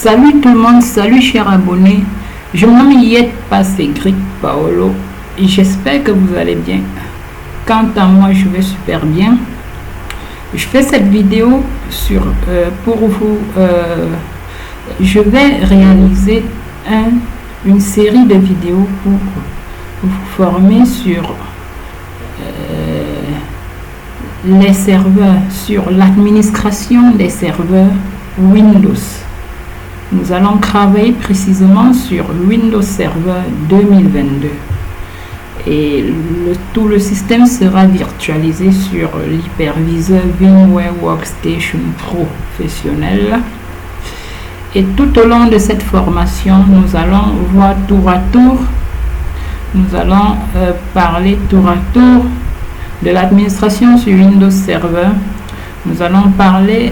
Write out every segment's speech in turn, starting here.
Salut tout le monde, salut chers abonnés. Je m'appelle Pasegric Paolo et j'espère que vous allez bien. Quant à moi, je vais super bien. Je fais cette vidéo pour vous. Je vais réaliser une série de vidéos pour vous former sur les serveurs, sur l'administration des serveurs Windows. Nous allons travailler précisément sur Windows Server 2022 et tout le système sera virtualisé sur l'hyperviseur VMware Workstation Professionnel. Et tout au long de cette formation, nous allons voir tour à tour, nous allons parler tour à tour de l'administration sur Windows Server. Nous allons parler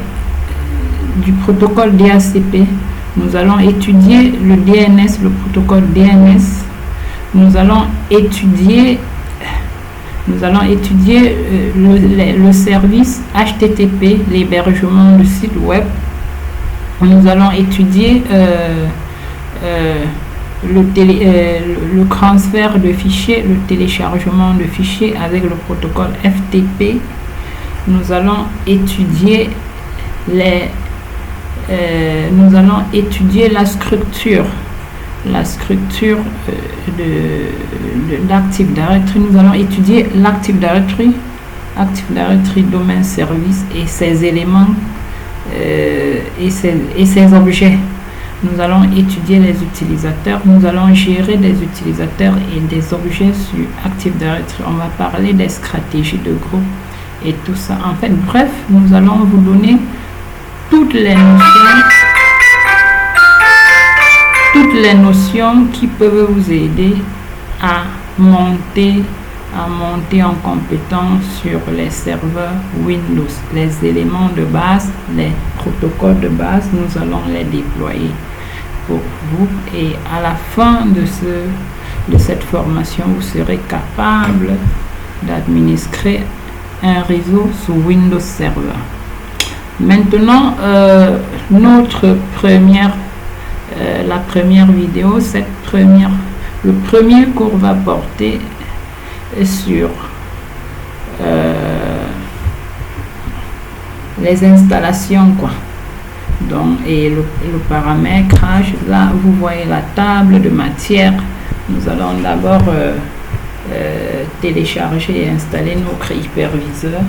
du protocole DHCP. Nous allons étudier le DNS, le protocole DNS. Nous allons étudier le service HTTP, l'hébergement de site web. Nous allons étudier le transfert de fichiers, le téléchargement de fichiers avec le protocole FTP. Nous allons étudier la structure d'Active Directory. Nous allons étudier l'Active Directory, Domain Service et ses éléments et ses objets. Nous allons étudier les utilisateurs. Nous allons gérer des utilisateurs et des objets sur Active Directory. On va parler des stratégies de groupe et tout ça. En fait, bref, nous allons vous donner toutes les notions qui peuvent vous aider à monter en compétence sur les serveurs Windows. Les éléments de base, les protocoles de base, nous allons les déployer pour vous et à la fin de cette formation, vous serez capable d'administrer un réseau sous Windows Server. Maintenant, la première vidéo, le premier cours va porter sur les installations, donc, et le paramétrage. Là, vous voyez la table de matière. Nous allons d'abord télécharger et installer notre hyperviseur.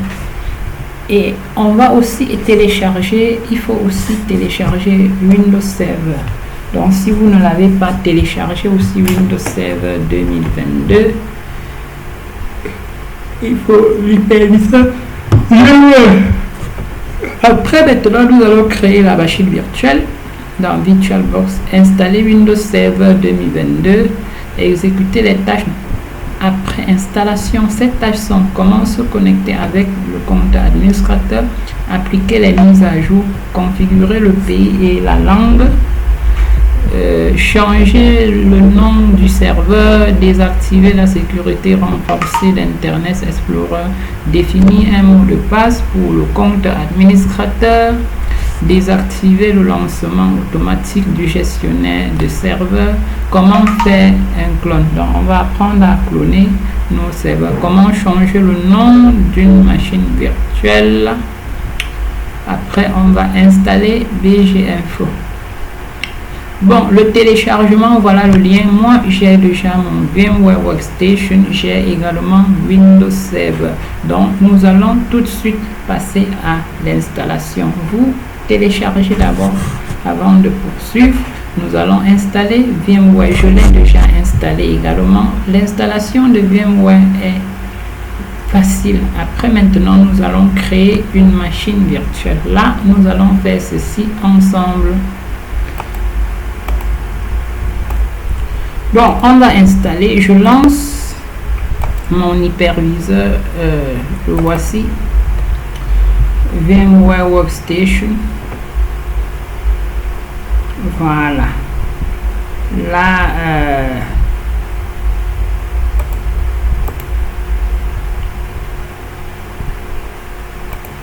Et on va aussi télécharger, il faut aussi télécharger Windows Server. Donc si vous ne l'avez pas téléchargé aussi Windows Server 2022, il faut l'hyperviseur. Après, maintenant, nous allons créer la machine virtuelle dans VirtualBox, installer Windows Server 2022 et exécuter les tâches. Après installation, ces tâches sont comment se connecter avec le compte administrateur, appliquer les mises à jour, configurer le pays et la langue, changer le nom du serveur, désactiver la sécurité renforcée d'Internet Explorer, définir un mot de passe pour le compte administrateur, désactiver le lancement automatique du gestionnaire de serveur, comment faire un clone. Donc on va apprendre à cloner nos serveurs, comment changer le nom d'une machine virtuelle. Après on va installer BGInfo. Bon, le téléchargement, voilà le lien. Moi j'ai déjà mon VMware Workstation, j'ai également Windows Server. Donc nous allons tout de suite passer à l'installation. Vous téléchargez d'abord avant de poursuivre. Nous allons installer VMware. Je l'ai déjà installé également. L'installation de VMware est facile. Après, maintenant, nous allons créer une machine virtuelle. Là, nous allons faire ceci ensemble. Bon, on va installer. Je lance mon hyperviseur. Le voici. VMware Workstation. Voilà. Là,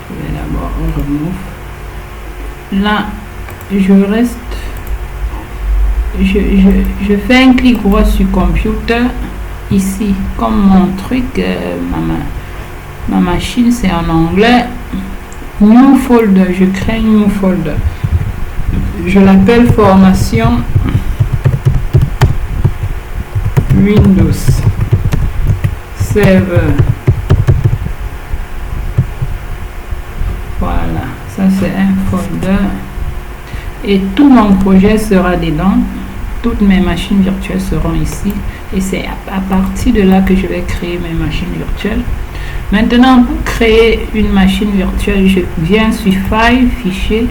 je vais d'abord remove. Là, je reste je fais un clic droit sur computer ici, comme mon truc, ma machine c'est en anglais. New folder, je crée new folder, je l'appelle formation Windows Server. Voilà, ça c'est un folder et tout mon projet sera dedans. Toutes mes machines virtuelles seront ici et c'est à partir de là que je vais créer mes machines virtuelles. Maintenant, pour créer une machine virtuelle, je viens sur File, Fichier.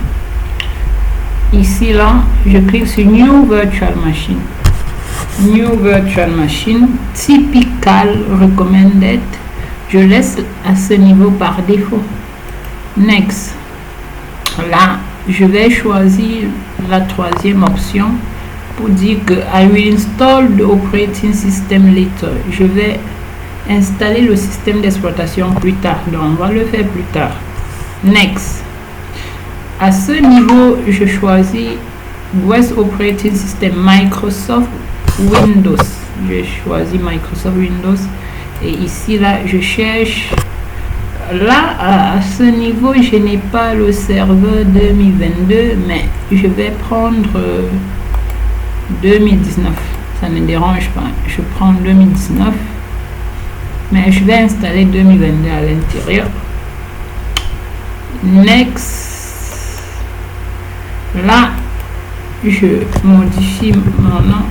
Ici, là, je clique sur New Virtual Machine. New Virtual Machine, Typical Recommended. Je laisse à ce niveau par défaut. Next. Là, je vais choisir la troisième option pour dire que I will install the operating system later. Je vais installer le système d'exploitation plus tard. Donc, on va le faire plus tard. Next. À ce niveau, je choisis West Operating System Microsoft Windows. Je choisis Microsoft Windows. Et ici, là, je cherche. Là, à ce niveau, je n'ai pas le serveur 2022, mais je vais prendre 2019. Ça ne dérange pas. Je prends 2019. Mais je vais installer 2022 à l'intérieur. Next. Là, je modifie mon nom.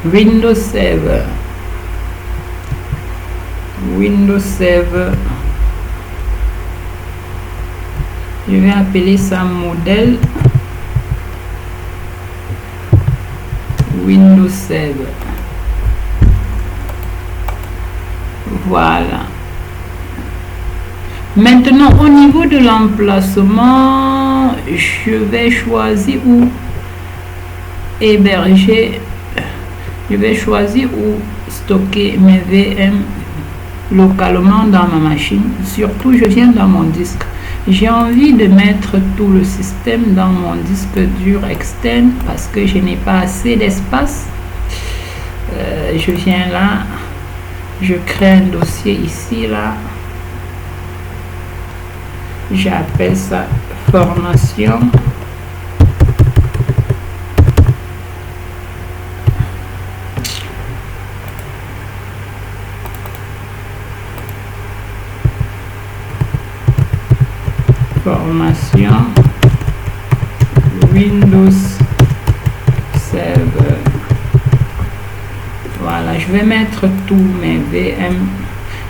Windows Server. Windows Server. Je vais appeler ça modèle Windows Server. Voilà. Maintenant, au niveau de l'emplacement, je vais choisir où héberger. Je vais choisir où stocker mes VM localement dans ma machine. Surtout, je viens dans mon disque. J'ai envie de mettre tout le système dans mon disque dur externe parce que je n'ai pas assez d'espace. Je viens là. Je crée un dossier ici, là. J'appelle ça formation. Formation Windows Server. Voilà, je vais mettre tous mes VM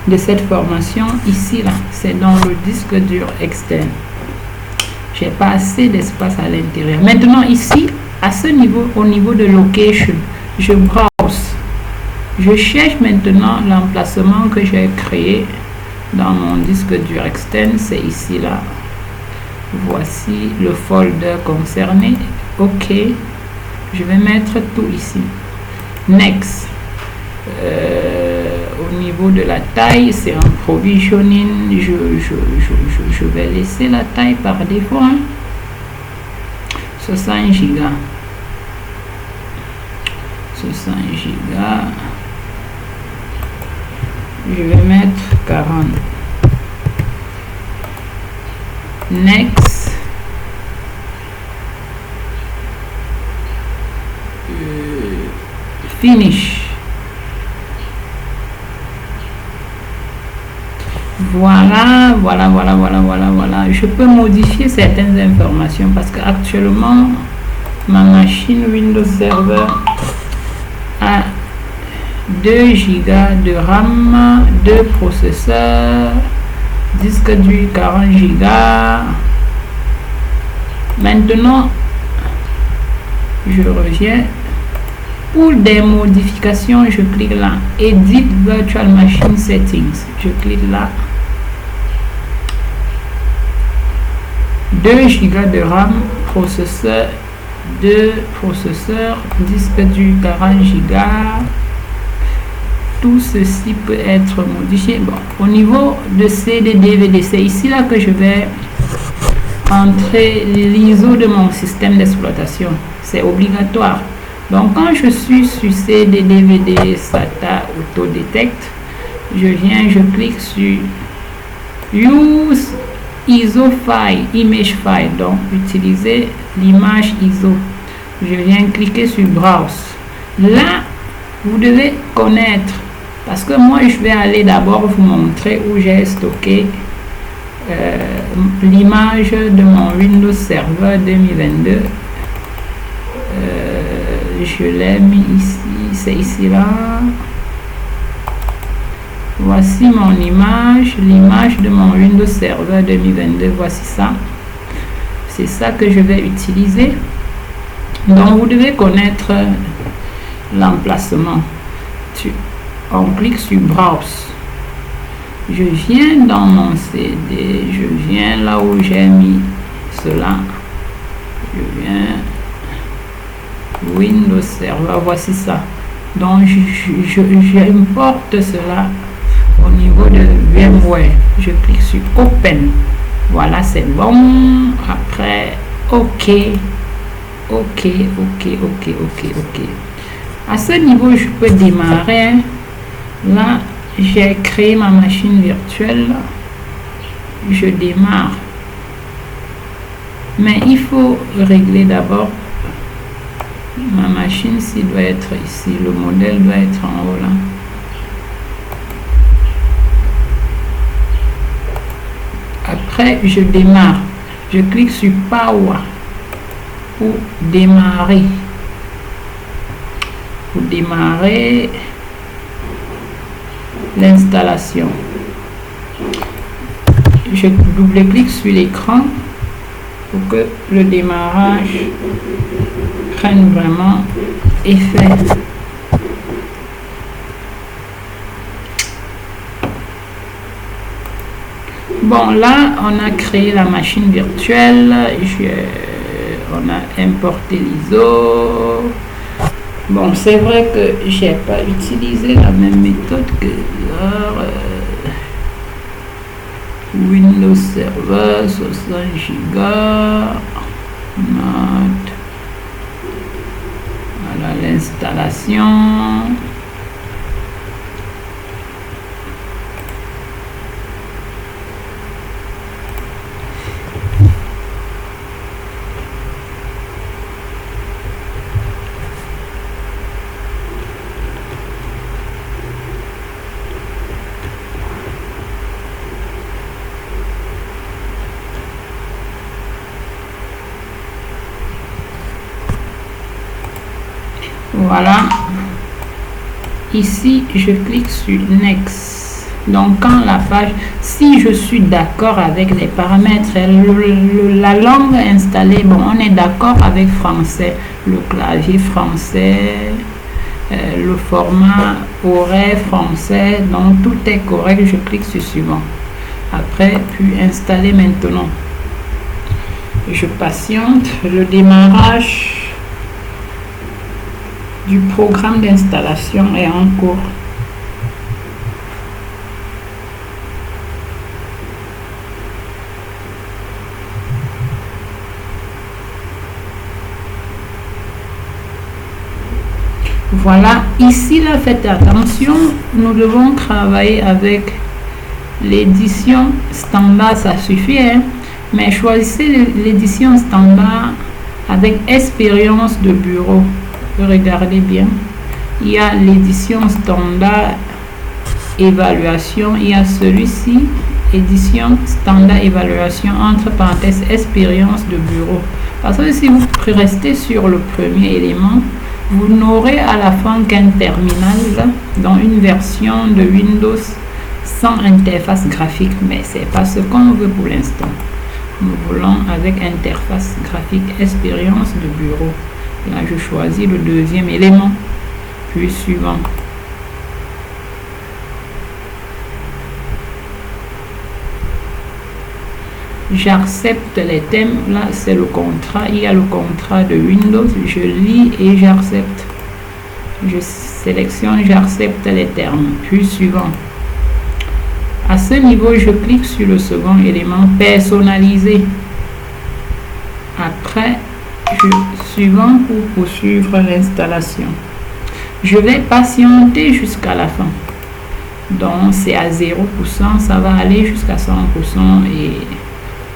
de cette formation ici, là. C'est dans le disque dur externe. J'ai pas assez d'espace à l'intérieur. Maintenant, ici, à ce niveau, au niveau de location, je browse. Je cherche maintenant l'emplacement que j'ai créé dans mon disque dur externe. C'est ici, là. Voici le folder concerné. OK. Je vais mettre tout ici. Next. Au niveau de la taille, c'est en provisioning. Je vais laisser la taille par défaut. 60 Go. 60 Go. Je vais mettre 40. Next. Finish. Voilà. Je peux modifier certaines informations parce que actuellement ma machine Windows Server a 2 Go de RAM, 2 processeurs, disque dur 40 Go. Maintenant, je reviens. Pour des modifications, je clique là. Edit Virtual Machine Settings. Je clique là. 2 Go de RAM, processeur, 2 processeurs, disque dur 40 Go. Tout ceci peut être modifié. Bon, au niveau de CD, DVD, c'est ici là que je vais entrer l'ISO de mon système d'exploitation. C'est obligatoire. Donc quand je suis sur CD, DVD, SATA, Autodetect, je viens, je clique sur Use ISO file, image file, donc utiliser l'image ISO. Je viens cliquer sur Browse. Là, vous devez connaître, parce que moi je vais aller d'abord vous montrer où j'ai stocké l'image de mon Windows Server 2022. Je l'ai mis ici, c'est ici là. Voici mon image, l'image de mon Windows Server 2022. Voici ça. C'est ça que je vais utiliser. Donc vous devez connaître l'emplacement. On clique sur Browse. Je viens dans mon CD, je viens là où j'ai mis cela. Je viens Windows Server, voici ça. Donc j'importe cela au niveau de VMware. Je clique sur Open. Voilà, c'est bon. Après, OK. À ce niveau, je peux démarrer. Là, j'ai créé ma machine virtuelle. Je démarre. Mais il faut régler d'abord. Ma machine ci doit être ici. Le modèle doit être en haut là. Après, je démarre. Je clique sur Power pour démarrer. Pour démarrer l'installation. Je double-clique sur l'écran pour que le démarrage prenne vraiment effet. Bon, là, on a créé la machine virtuelle. On a importé l'ISO. Bon, c'est vrai que j'ai pas utilisé la même méthode que Windows Server 60 Go. Voilà l'installation. Voilà. Ici, je clique sur Next. Donc, quand la page, si je suis d'accord avec les paramètres, la langue installée, bon, on est d'accord avec français, le clavier français, le format horaire français, donc tout est correct. Je clique sur Suivant. Après, puis installer maintenant. Je patiente. Le démarrage du programme d'installation est en cours. Voilà, ici là, faites attention, nous devons travailler avec l'édition standard, ça suffit, hein? Mais choisissez l'édition standard avec expérience de bureau. Regardez bien, il y a l'édition standard évaluation, il y a celui-ci, édition standard évaluation, entre parenthèses expérience de bureau. Parce que si vous restez sur le premier élément, vous n'aurez à la fin qu'un terminal dans une version de Windows sans interface graphique, mais c'est pas ce qu'on veut pour l'instant. Nous voulons avec interface graphique expérience de bureau. Là, je choisis le deuxième élément, puis suivant. J'accepte les thèmes. Là, c'est le contrat. Il y a le contrat de Windows. Je lis et j'accepte. Je sélectionne, j'accepte les termes, puis suivant. À ce niveau, je clique sur le second élément, personnaliser. après, suivant pour poursuivre l'installation. Je vais patienter jusqu'à la fin. Donc c'est à 0%, ça va aller jusqu'à 100% et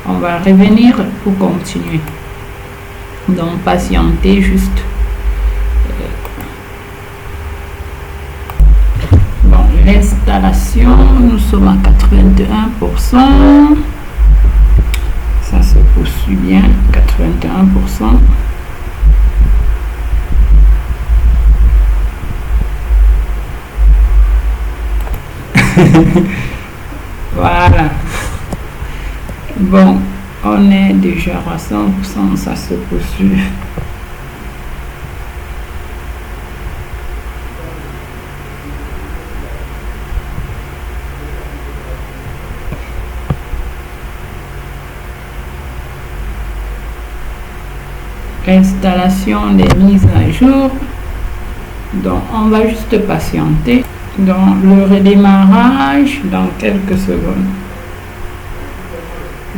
on va revenir pour continuer. Donc patienter juste. Bon, l'installation, nous sommes à 81%. Ça se poursuit bien, 81%. Voilà. Bon, on est déjà à 100%, ça se poursuit. Installation des mises à jour. Donc on va juste patienter. Dans le redémarrage dans quelques secondes.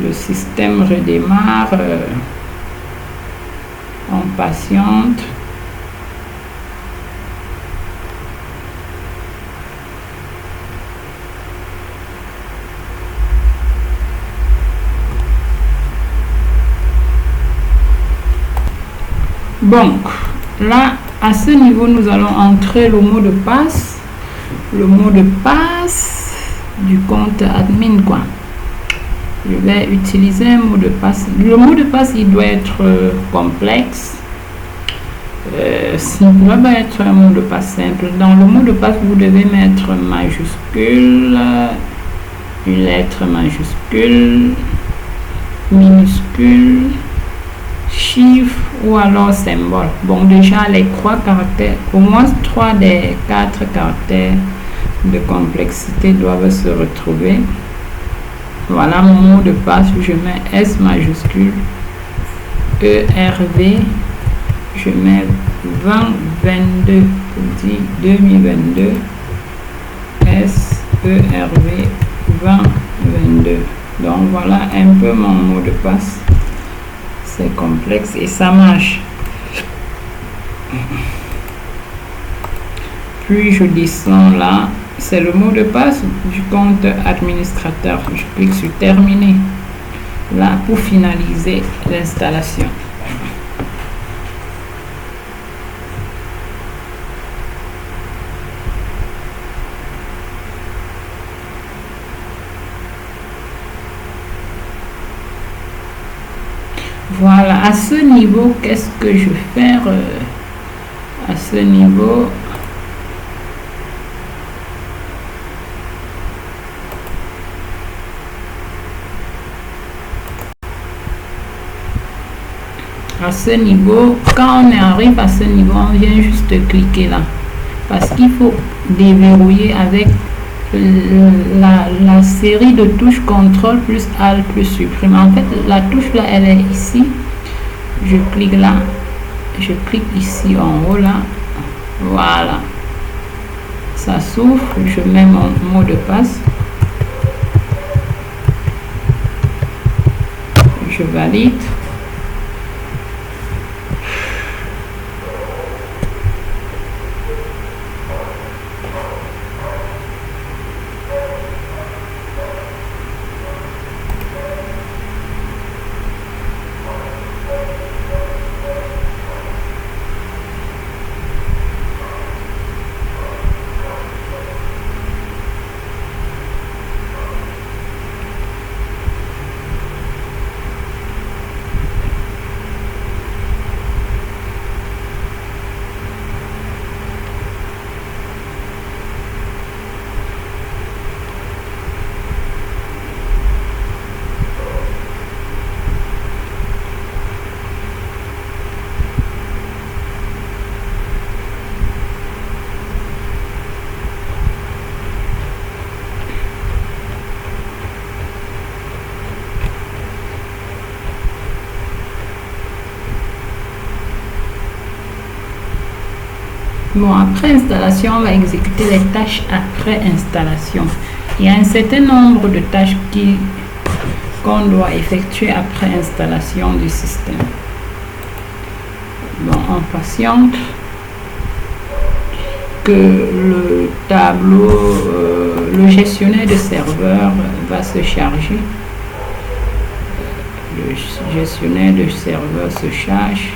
Le système redémarre. On patiente. Donc là, à ce niveau, nous allons entrer le mot de passe. Le mot de passe du compte admin, quoi. Je vais utiliser un mot de passe. Le mot de passe, il doit être complexe. Ça ne doit pas être un mot de passe simple. Dans le mot de passe, vous devez mettre majuscule, une lettre majuscule, minuscule, chiffre ou alors symbole. Bon, déjà les 3 caractères, au moins 3 des 4 caractères de complexité doivent se retrouver. Voilà mon mot de passe. Je mets S majuscule, ERV, je mets 2022 pour dire 2022, SERV 2022. Donc voilà un peu mon mot de passe. C'est complexe et ça marche. Puis je descends là, c'est le mot de passe du compte administrateur. Je clique sur terminer là pour finaliser l'installation. Voilà, à ce niveau, qu'est-ce que je vais faire à ce niveau? À ce niveau, quand on arrive à ce niveau, on vient juste cliquer là. Parce qu'il faut déverrouiller avec la série de touches CTRL plus ALT plus supprime. En fait, la touche là, elle est ici. Je clique là. Je clique ici en haut là. Voilà. Ça s'ouvre. Je mets mon mot de passe. Je valide. Bon, après installation, on va exécuter les tâches après installation. Il y a un certain nombre de tâches qu'on doit effectuer après installation du système. Bon, on patiente que le tableau, le gestionnaire de serveur va se charger. Le gestionnaire de serveur se charge.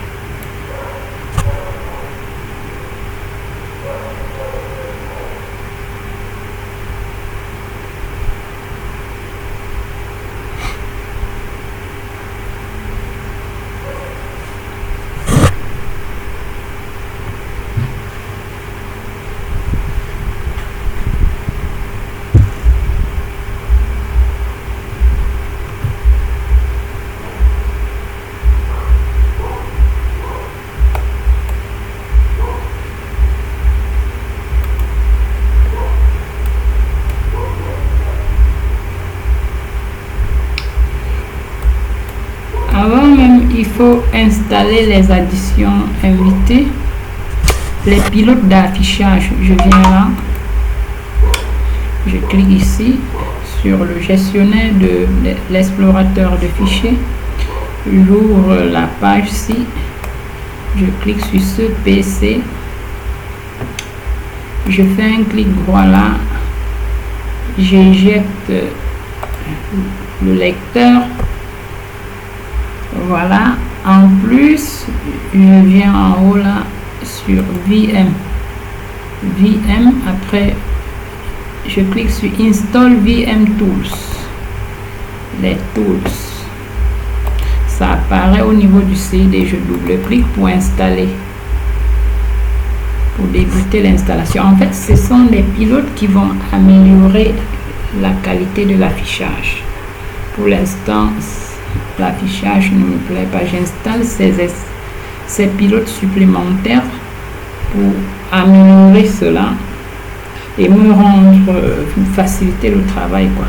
Avant même, il faut installer les additions invitées, les pilotes d'affichage. Je viens là, je clique ici sur le gestionnaire de l'explorateur de fichiers, j'ouvre la page ci, je clique sur ce PC, je fais un clic droit là, j'éjecte le lecteur. Voilà, en plus, je viens en haut là sur VM. Après, je clique sur Install VM Tools. Les tools. Ça apparaît au niveau du CD. Je double-clique pour installer. Pour débuter l'installation. En fait, ce sont des pilotes qui vont améliorer la qualité de l'affichage. Pour l'instant, l'affichage ne me plaît pas. J'installe ces pilotes supplémentaires pour améliorer cela et me rendre, faciliter le travail, quoi.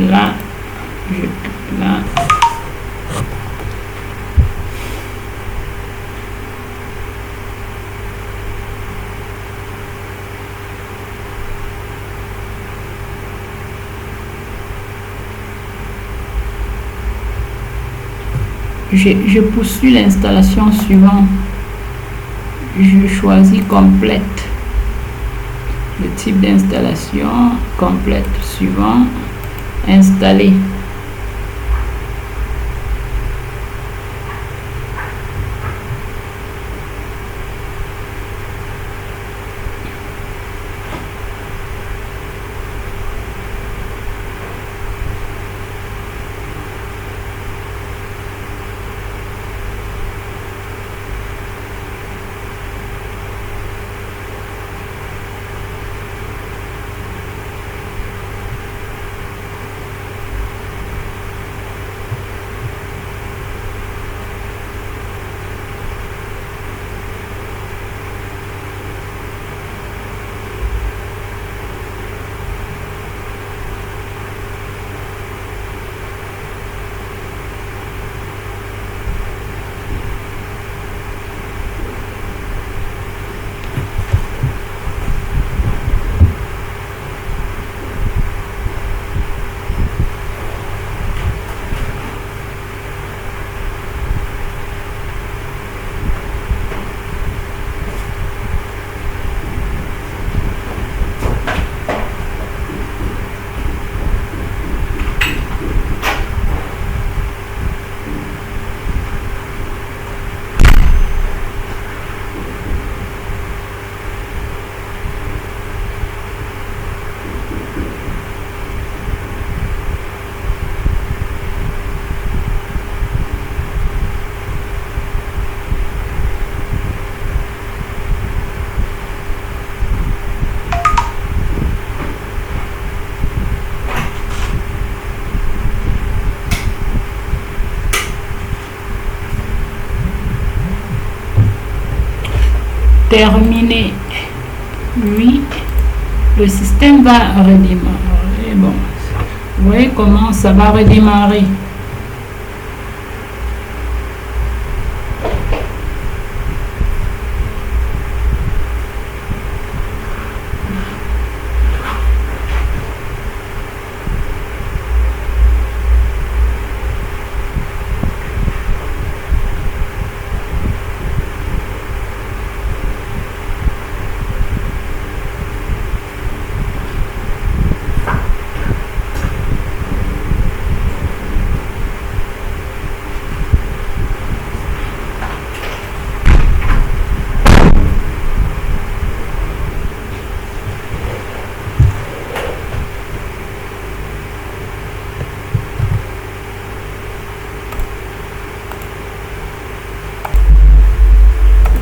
Là, je poursuis l'installation suivante. Je choisis complète. Le type d'installation complète suivant. Installer. terminé. Oui, le système va redémarrer. Bon, vous voyez comment ça va redémarrer.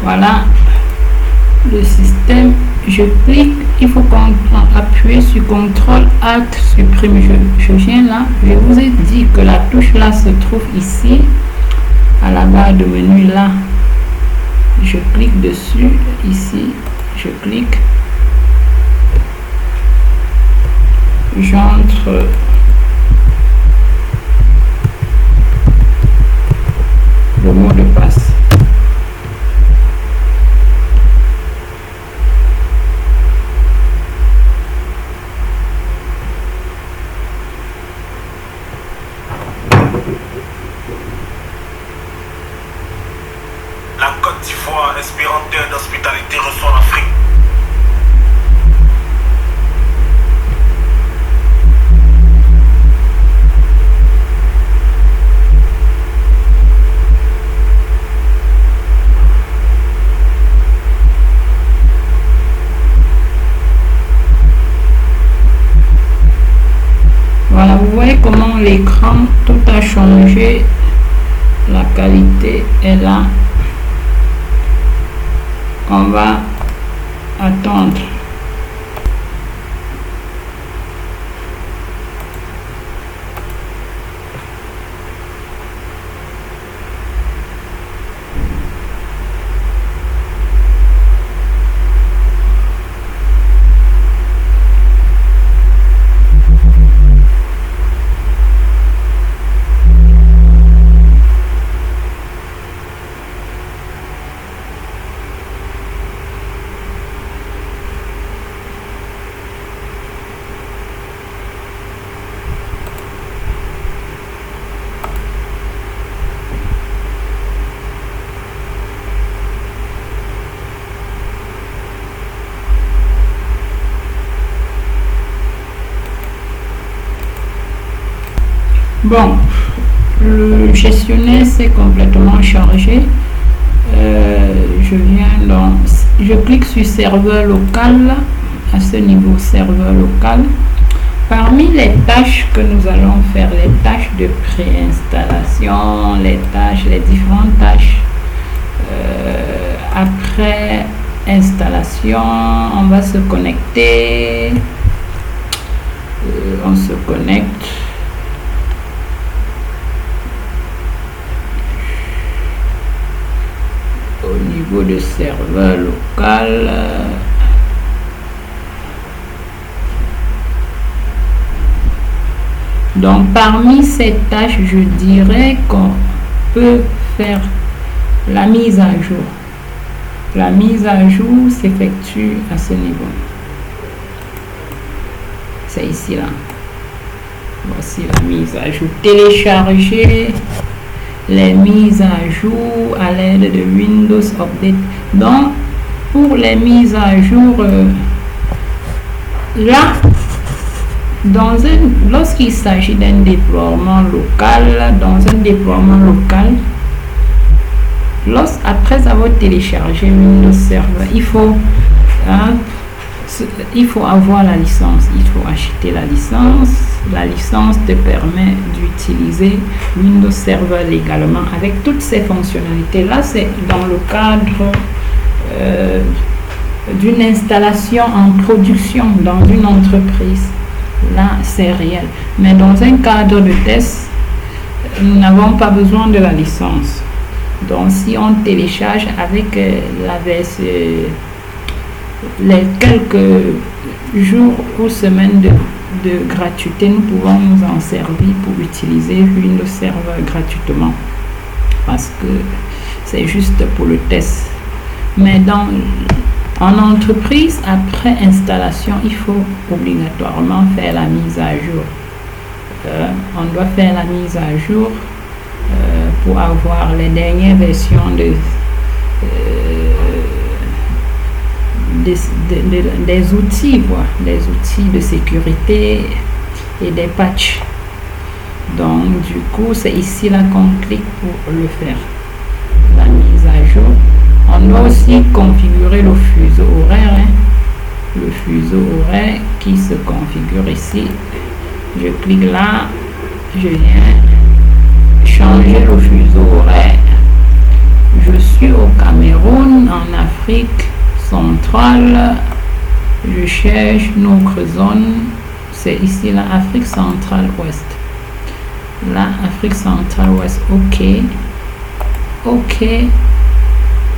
Voilà le système. Je clique, il faut appuyer sur CTRL ALT supprime. Je viens là, je vous ai dit que la touche là se trouve ici à la barre de menu là. Je clique dessus, ici je clique, j'entre le mot de passe. La Côte d'Ivoire, inspirateur d'hospitalité, reçoit l'Afrique. Voilà, vous voyez comment l'écran, tout a changé. La qualité est là. On va attendre. Bon, le gestionnaire s'est complètement chargé. Je clique sur serveur local. À ce niveau, serveur local. Parmi les tâches que nous allons faire, les tâches de préinstallation, les différentes tâches après installation, on va se connecter. On se connecte. Au niveau de serveur local, donc parmi ces tâches, je dirais qu'on peut faire la mise à jour. La mise à jour s'effectue à ce niveau. C'est ici là. Voici la mise à jour. Télécharger les mises à jour à l'aide de Windows Update. Donc, pour les mises à jour, là, lorsqu'il s'agit d'un déploiement local, après avoir téléchargé Windows Server, il faut avoir la licence, il faut acheter la licence. La licence te permet d'utiliser Windows Server légalement avec toutes ces fonctionnalités. Là, c'est dans le cadre d'une installation en production dans une entreprise. Là, c'est réel. Mais dans un cadre de test, nous n'avons pas besoin de la licence. Donc, si on télécharge avec la version, les quelques jours ou semaines de gratuité, nous pouvons nous en servir pour utiliser Windows Server gratuitement, parce que c'est juste pour le test. Mais en entreprise, après installation, il faut obligatoirement faire la mise à jour. On doit faire la mise à jour pour avoir les dernières versions des outils, des outils de sécurité et des patchs. Donc du coup, c'est ici là qu'on clique pour le faire, la mise à jour. On doit aussi configurer le fuseau horaire, le fuseau horaire qui se configure ici. Je clique là, je viens changer le fuseau horaire. Je suis suis au Cameroun, en Afrique centrale. Je cherche notre zone. C'est ici la Afrique centrale ouest. La Afrique centrale ouest. Ok. Ok.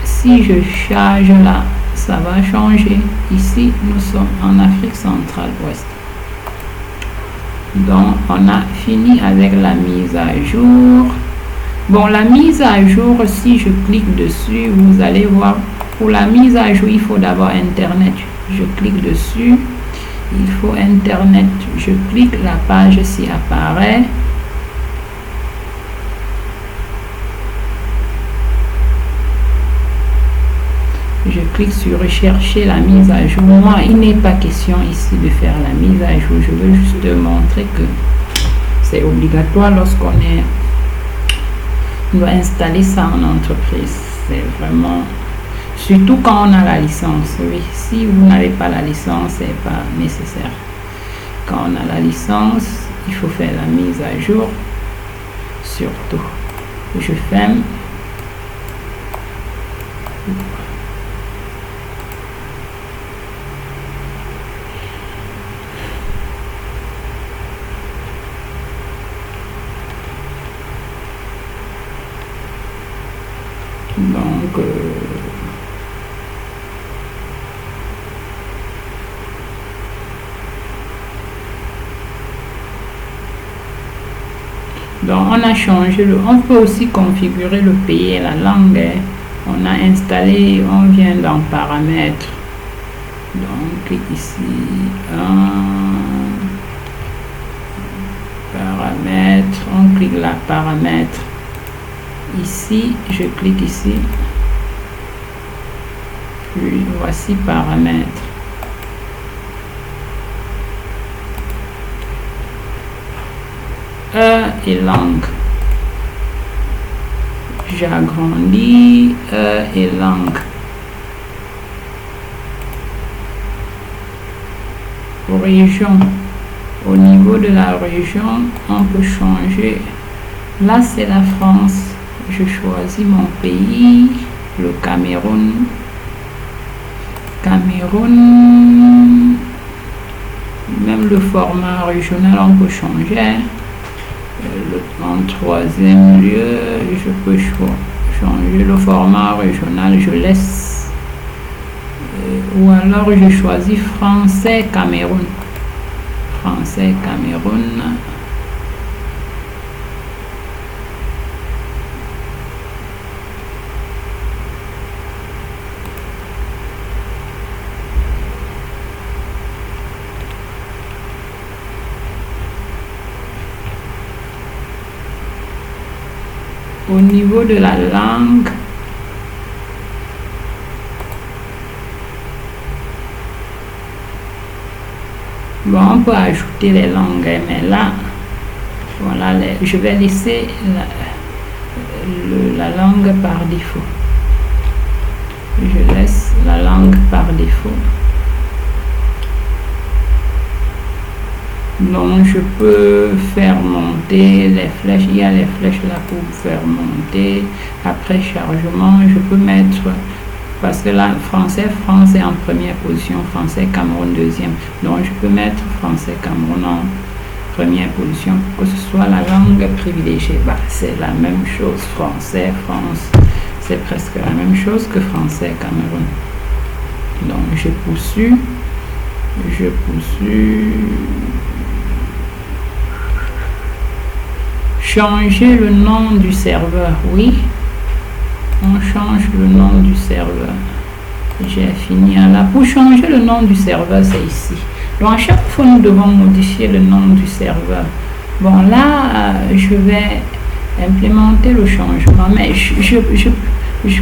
Si je charge là, ça va changer. Ici, nous sommes en Afrique centrale ouest. Donc, on a fini avec la mise à jour. Bon, la mise à jour, si je clique dessus, vous allez voir, pour la mise à jour, il faut d'abord Internet. Je clique dessus, il faut Internet. Je clique, la page s'y apparaît. Je clique sur rechercher la mise à jour. Moi, il n'est pas question ici de faire la mise à jour. Je veux juste montrer que c'est obligatoire lorsqu'on doit installer ça en entreprise. C'est vraiment, surtout quand on a la licence. Oui, si vous n'avez pas la licence, c'est pas nécessaire. Quand on a la licence, il faut faire la mise à jour. Surtout, je ferme. Donc on a changé on peut aussi configurer le pays et la langue. On a installé, on vient dans paramètres. Donc clique ici, paramètres, on clique la paramètre. Ici, je clique ici. Puis voici paramètres. Et langue. J'agrandis et langue. Région. Au niveau de la région, on peut changer. Là, c'est la France. Je choisis mon pays, le Cameroun. Cameroun. Même le format régional, on peut changer. En troisième lieu, je peux changer le format régional. Je laisse. Ou alors, je choisis français Cameroun. Français Cameroun. Au niveau de la langue, bon, on peut ajouter les langues, mais là, voilà, je vais laisser la langue par défaut. Je laisse la langue par défaut. Donc je peux faire monter les flèches. Il y a les flèches là pour faire monter. Après chargement, je peux mettre, parce que là, français, France est en première position, français Cameroun deuxième. Donc je peux mettre français Cameroun en première position pour que ce soit la langue privilégiée. Bah, c'est la même chose, français, France, c'est presque la même chose que français Cameroun. Donc je poursuis. Changer le nom du serveur, oui, on change le nom du serveur. J'ai fini là. Pour changer le nom du serveur, c'est ici. Donc à chaque fois, nous devons modifier le nom du serveur. Bon, là, je vais implémenter le changement, mais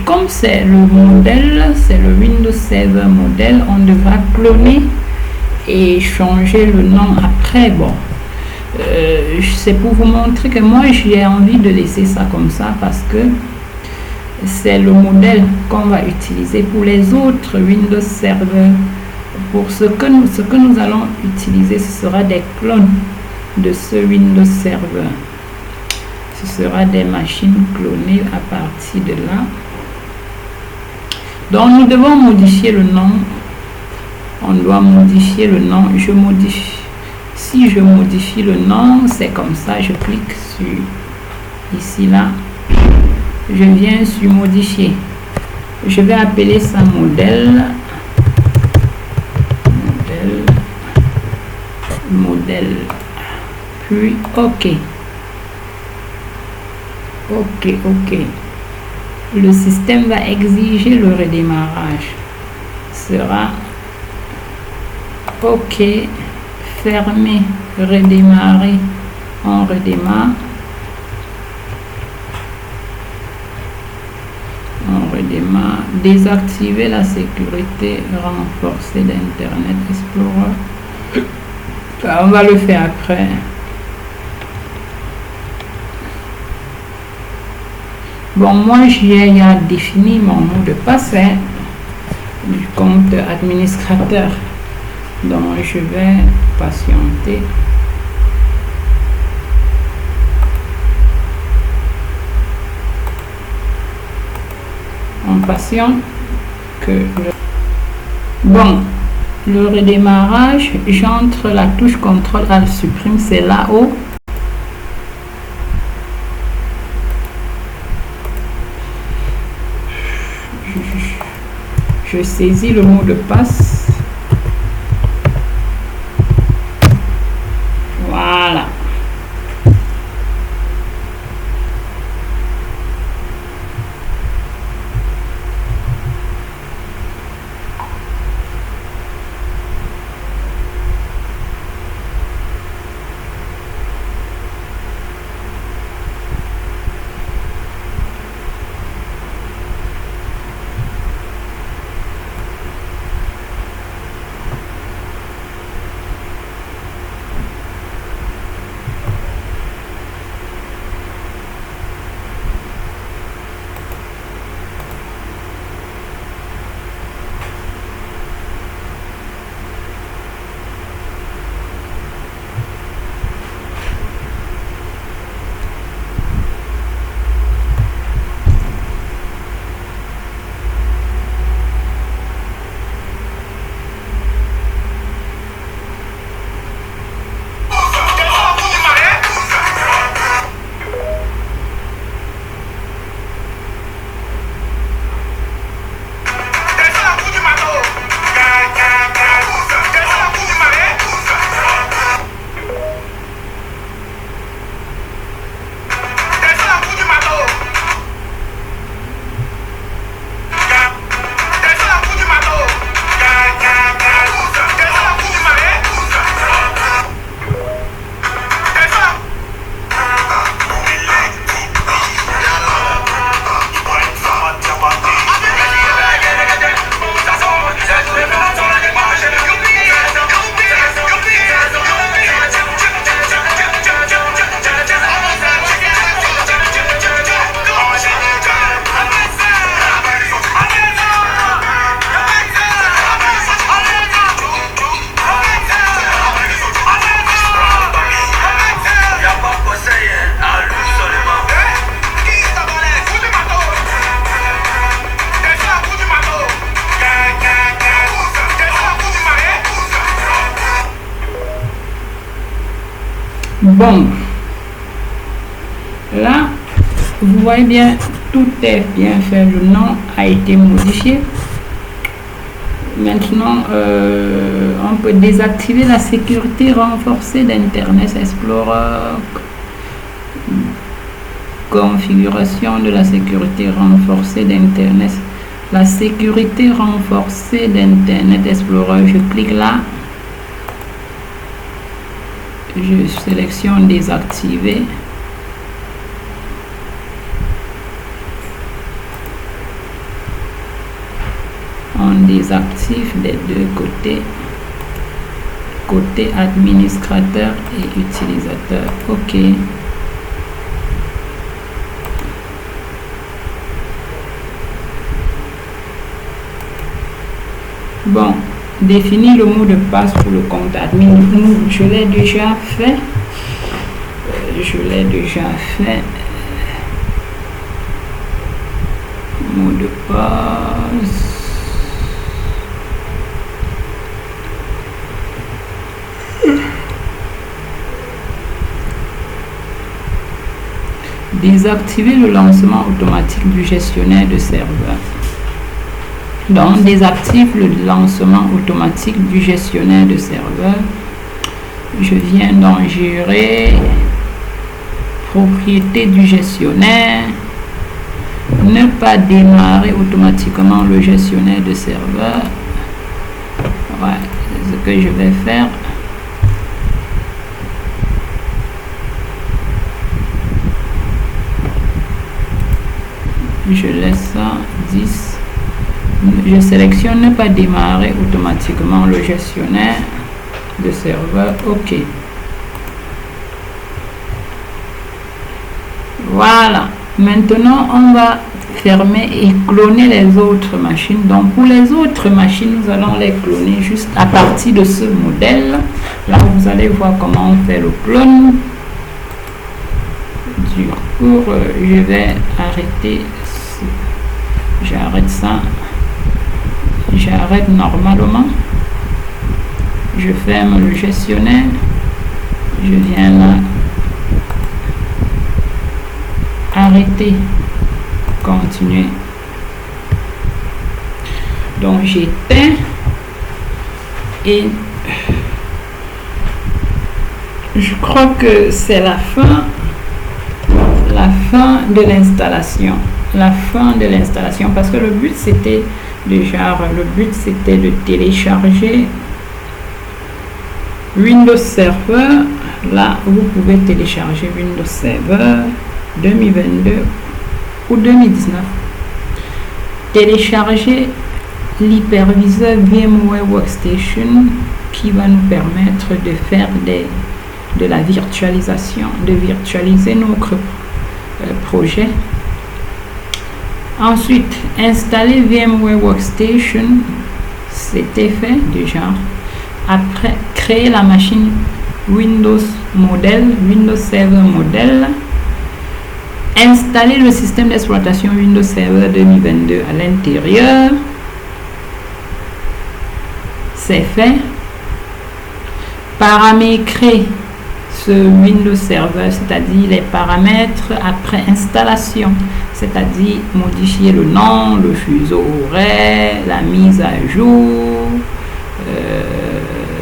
comme c'est le modèle, c'est le Windows Server modèle, on devra cloner et changer le nom après. Bon, c'est pour vous montrer que moi j'ai envie de laisser ça comme ça parce que c'est le modèle qu'on va utiliser pour les autres Windows Server. Pour ce que nous allons utiliser, ce sera des clones de ce Windows Server. Ce sera des machines clonées à partir de là. Donc nous devons modifier le nom. On doit modifier le nom. Je modifie. Si je modifie le nom, c'est comme ça. Je clique sur ici là. Je viens sur modifier. Je vais appeler ça modèle. Modèle. Puis OK. OK. Le système va exiger le redémarrage. Sera OK. Fermer. Redémarrer. On redémarre. Désactiver la sécurité renforcée d'Internet Explorer. On va le faire après. Bon, moi j'ai défini mon mot de passe du compte administrateur. Donc je vais patienter. On patiente que bon, le redémarrage, j'entre la touche contrôle alt supprime, c'est là-haut. Je saisis le mot de passe. Voilà. Bon, là, vous voyez bien, tout est bien fait. Le nom a été modifié. Maintenant, on peut désactiver la sécurité renforcée d'Internet Explorer. Configuration de la sécurité renforcée d'Internet. La sécurité renforcée d'Internet Explorer. Je clique là. Je sélectionne désactiver. On désactive des deux côtés. Côté administrateur et utilisateur. OK. Bon, définir le mot de passe pour le compte admin. Je l'ai déjà fait. Mot de passe. Désactiver le lancement automatique du gestionnaire de serveur. Donc, désactive le lancement automatique du gestionnaire de serveur. Je viens donc gérer propriété du gestionnaire. Ne pas démarrer automatiquement le gestionnaire de serveur. Ouais, c'est ce que je vais faire. Je laisse ça 10. Je sélectionne ne pas démarrer automatiquement le gestionnaire de serveur. OK. Voilà. Maintenant, on va fermer et cloner les autres machines. Donc, pour les autres machines, nous allons les cloner juste à partir de ce modèle. Là, vous allez voir comment on fait le clone. Du coup, je vais arrêter. J'arrête ça. J'arrête normalement. Je ferme le gestionnaire. Je viens là. Arrêter. Continuer. Donc j'éteins et je crois que c'est la fin de l'installation. La fin de l'installation, parce que le but c'était de télécharger Windows Server. Là, vous pouvez télécharger Windows Server 2022 ou 2019. Télécharger l'hyperviseur VMware Workstation qui va nous permettre de faire de la virtualisation, de virtualiser notre projet. Ensuite, installer VMware Workstation, c'était fait déjà. Après, créer la machine Windows Server Model. Installer le système d'exploitation Windows Server 2022 à l'intérieur. C'est fait. Paramétrer ce Windows Server, c'est-à-dire les paramètres après installation, c'est-à-dire modifier le nom, le fuseau horaire, la mise à jour,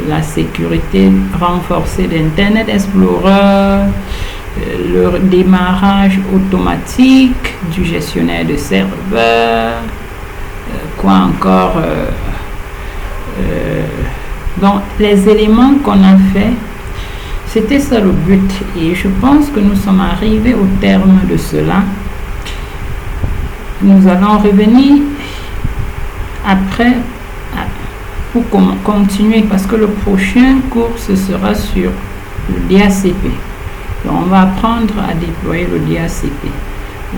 la sécurité renforcée d'Internet Explorer, le démarrage automatique du gestionnaire de serveur, quoi encore, donc les éléments qu'on a fait, c'était ça le but, et je pense que nous sommes arrivés au terme de cela. Nous allons revenir après pour continuer, parce que le prochain cours ce sera sur le DHCP. Donc on va apprendre à déployer le DHCP.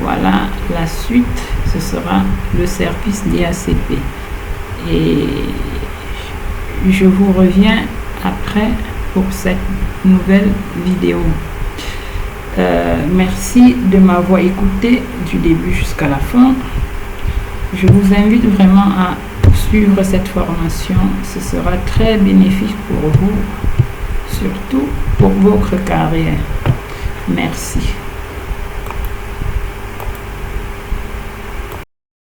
Voilà, la suite ce sera le service DHCP, et je vous reviens après pour cette nouvelle vidéo. Merci de m'avoir écouté du début jusqu'à la fin. Je vous invite vraiment à suivre cette formation. Ce sera très bénéfique pour vous, surtout pour votre carrière. Merci.